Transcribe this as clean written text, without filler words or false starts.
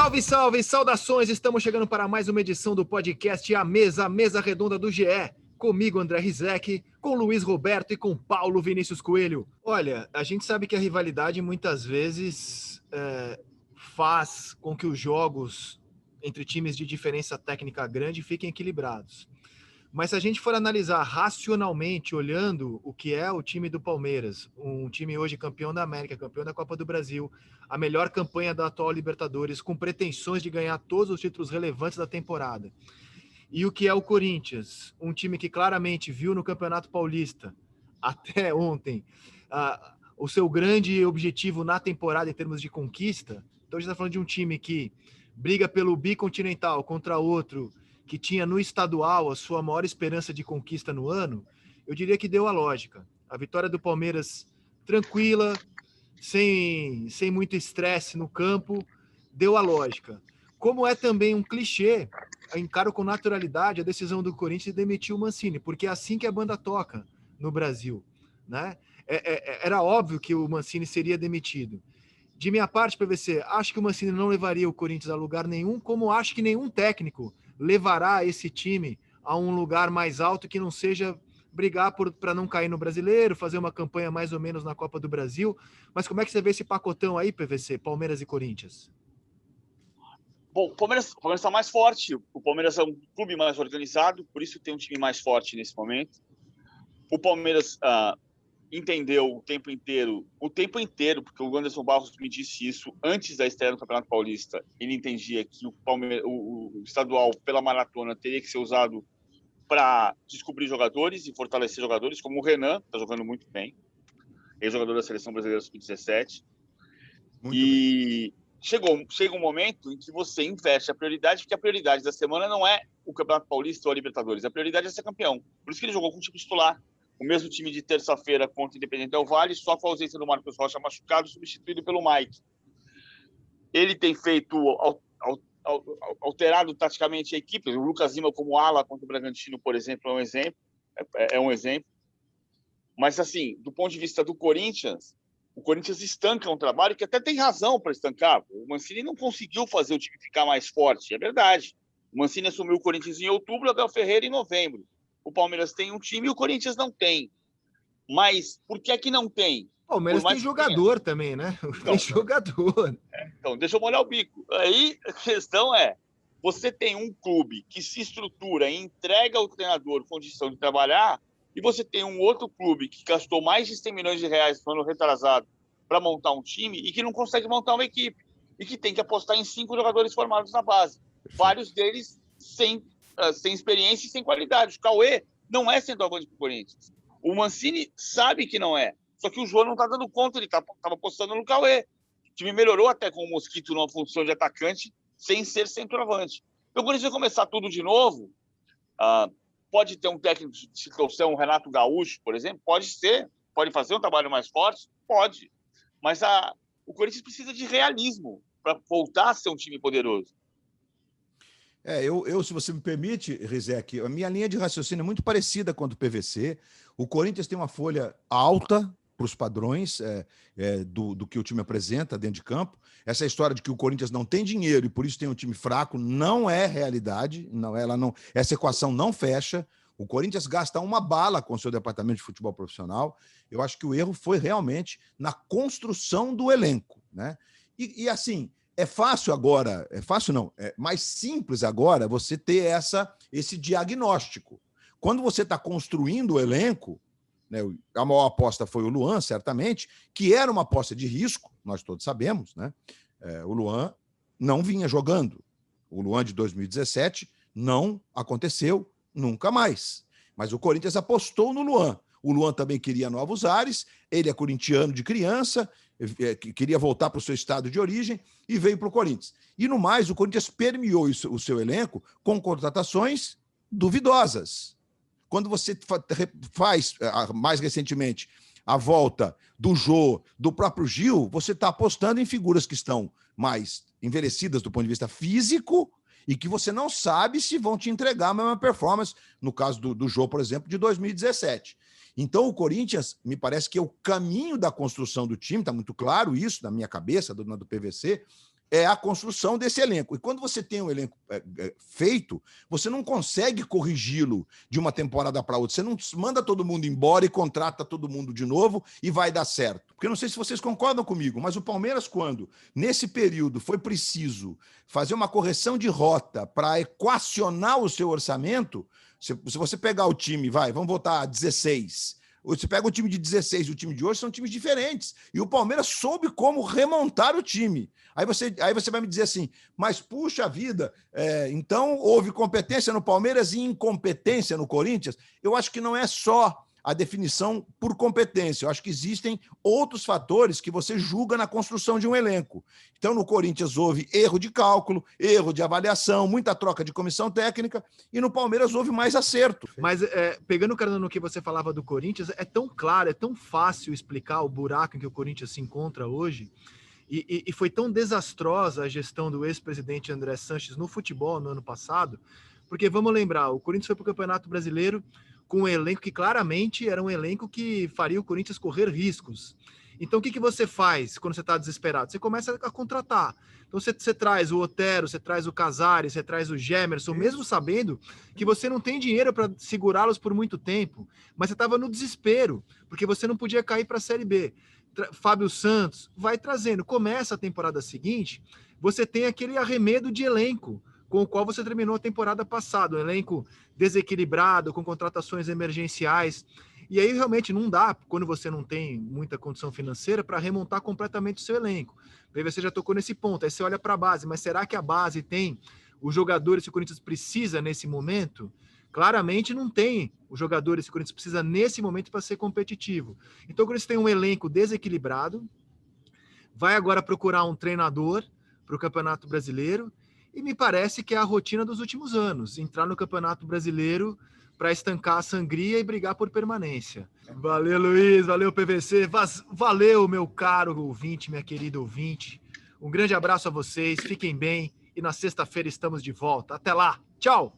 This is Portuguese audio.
Salve, salve, saudações! Estamos chegando para mais uma edição do podcast A Mesa Redonda do GE. Comigo, André Rizek, com Luiz Roberto e com Paulo Vinícius Coelho. Olha, a gente sabe que a rivalidade muitas vezes faz com que os jogos entre times de diferença técnica grande fiquem equilibrados. Mas se a gente for analisar racionalmente, olhando o que é o time do Palmeiras, um time hoje campeão da América, campeão da Copa do Brasil, a melhor campanha da atual Libertadores, com pretensões de ganhar todos os títulos relevantes da temporada, e o que é o Corinthians, um time que claramente viu no Campeonato Paulista, até ontem, o seu grande objetivo na temporada em termos de conquista. Então a gente está falando de um time que briga pelo bicontinental contra outro, que tinha no estadual a sua maior esperança de conquista no ano. Eu diria que deu a lógica. A vitória do Palmeiras tranquila, sem muito estresse no campo, deu a lógica. Como é também um clichê, eu encaro com naturalidade a decisão do Corinthians de demitir o Mancini, porque é assim que a banda toca no Brasil, né? Era óbvio que o Mancini seria demitido. De minha parte, PVC, acho que o Mancini não levaria o Corinthians a lugar nenhum, como acho que nenhum técnico levará esse time a um lugar mais alto que não seja brigar para não cair no Brasileiro, fazer uma campanha mais ou menos na Copa do Brasil. Mas como é que você vê esse pacotão aí, PVC, Palmeiras e Corinthians? Bom, o Palmeiras está mais forte, o Palmeiras é um clube mais organizado, por isso tem um time mais forte nesse momento. O Palmeiras entendeu o tempo inteiro, porque o Anderson Barros me disse isso antes da estreia no Campeonato Paulista. Ele entendia que o estadual pela maratona teria que ser usado para descobrir jogadores e fortalecer jogadores, como o Renan, que está jogando muito bem, ex-jogador da Seleção Brasileira Sub-17. E chega um momento em que você investe a prioridade, porque a prioridade da semana não é o Campeonato Paulista ou a Libertadores, a prioridade é ser campeão. Por isso que ele jogou com o time titular. O mesmo time de terça-feira contra o Independente Del Valle, só com a ausência do Marcos Rocha machucado, substituído pelo Mike. Ele tem feito, alterado taticamente a equipe. O Lucas Lima como ala contra o Bragantino, por exemplo, é um exemplo. Mas, assim, do ponto de vista do Corinthians, o Corinthians estanca um trabalho que até tem razão para estancar. O Mancini não conseguiu fazer o time ficar mais forte, é verdade. O Mancini assumiu o Corinthians em outubro, o Abel Ferreira em novembro. O Palmeiras tem um time e o Corinthians não tem. Mas por que é que não tem? O Palmeiras tem jogador também, né? Tem jogador. Então, deixa eu molhar o bico. Aí a questão é, você tem um clube que se estrutura e entrega ao treinador condição de trabalhar, e você tem um outro clube que gastou mais de 100 milhões de reais no ano retrasado para montar um time e que não consegue montar uma equipe. E que tem que apostar em 5 jogadores formados na base. Vários deles sem experiência e sem qualidade. O Cauê não é centroavante para o Corinthians. O Mancini sabe que não é. Só que o João não está dando conta, ele estava apostando no Cauê. O time melhorou até com o Mosquito numa função de atacante, sem ser centroavante. Então, quando a gente vai começar tudo de novo, pode ter um técnico, se trouxer um Renato Gaúcho, por exemplo, pode fazer um trabalho mais forte? Pode. Mas o Corinthians precisa de realismo para voltar a ser um time poderoso. Se você me permite, Rizek, a minha linha de raciocínio é muito parecida com a do PVC. O Corinthians tem uma folha alta para os padrões do que o time apresenta dentro de campo. Essa história de que o Corinthians não tem dinheiro e por isso tem um time fraco não é realidade. Essa equação não fecha. O Corinthians gasta uma bala com o seu departamento de futebol profissional. Eu acho que o erro foi realmente na construção do elenco, né? E assim, é fácil agora, é mais simples agora você ter esse diagnóstico. Quando você está construindo o elenco, né, a maior aposta foi o Luan, certamente, que era uma aposta de risco, nós todos sabemos, né? O Luan não vinha jogando. O Luan de 2017 não aconteceu nunca mais. Mas o Corinthians apostou no Luan. O Luan também queria novos ares, ele é corintiano de criança, queria voltar para o seu estado de origem e veio para o Corinthians. E no mais, o Corinthians permeou o seu elenco com contratações duvidosas. Quando você faz, mais recentemente, a volta do Jô, do próprio Gil, você está apostando em figuras que estão mais envelhecidas do ponto de vista físico e que você não sabe se vão te entregar a mesma performance, no caso do Jô, por exemplo, de 2017. Então, o Corinthians, me parece que é o caminho da construção do time, está muito claro isso na minha cabeça, do PVC, é a construção desse elenco. E quando você tem um elenco feito, você não consegue corrigi-lo de uma temporada para outra. Você não manda todo mundo embora e contrata todo mundo de novo e vai dar certo. Porque eu não sei se vocês concordam comigo, mas o Palmeiras, quando, nesse período, foi preciso fazer uma correção de rota para equacionar o seu orçamento, se você pegar o time, vamos voltar a 16... Você pega o time de 16 e o time de hoje, são times diferentes. E o Palmeiras soube como remontar o time. Aí você vai me dizer assim, mas puxa vida, então houve competência no Palmeiras e incompetência no Corinthians? Eu acho que não é só a definição por competência. Eu acho que existem outros fatores que você julga na construção de um elenco. Então, no Corinthians houve erro de cálculo, erro de avaliação, muita troca de comissão técnica, e no Palmeiras houve mais acerto. Mas, pegando o cara no que você falava do Corinthians, é tão claro, é tão fácil explicar o buraco em que o Corinthians se encontra hoje, e foi tão desastrosa a gestão do ex-presidente André Sanches no futebol no ano passado, porque, vamos lembrar, o Corinthians foi para o Campeonato Brasileiro com um elenco que claramente era um elenco que faria o Corinthians correr riscos. Então, o que você faz quando você está desesperado? Você começa a contratar. Então, você traz o Otero, você traz o Casares, você traz o Gemerson, mesmo sabendo que você não tem dinheiro para segurá-los por muito tempo, mas você estava no desespero, porque você não podia cair para a Série B. Fábio Santos vai trazendo. Começa a temporada seguinte, você tem aquele arremedo de elenco, com o qual você terminou a temporada passada, um elenco desequilibrado, com contratações emergenciais, e aí realmente não dá, quando você não tem muita condição financeira, para remontar completamente o seu elenco. Aí você já tocou nesse ponto, aí você olha para a base, mas será que a base tem os jogadores que o Corinthians precisa nesse momento? Claramente não tem os jogadores que o Corinthians precisa nesse momento para ser competitivo. Então o Corinthians tem um elenco desequilibrado, vai agora procurar um treinador para o Campeonato Brasileiro, e me parece que é a rotina dos últimos anos, entrar no Campeonato Brasileiro para estancar a sangria e brigar por permanência. Valeu, Luiz, valeu, PVC, valeu, meu caro ouvinte, minha querida ouvinte. Um grande abraço a vocês, fiquem bem, e na sexta-feira estamos de volta. Até lá, tchau!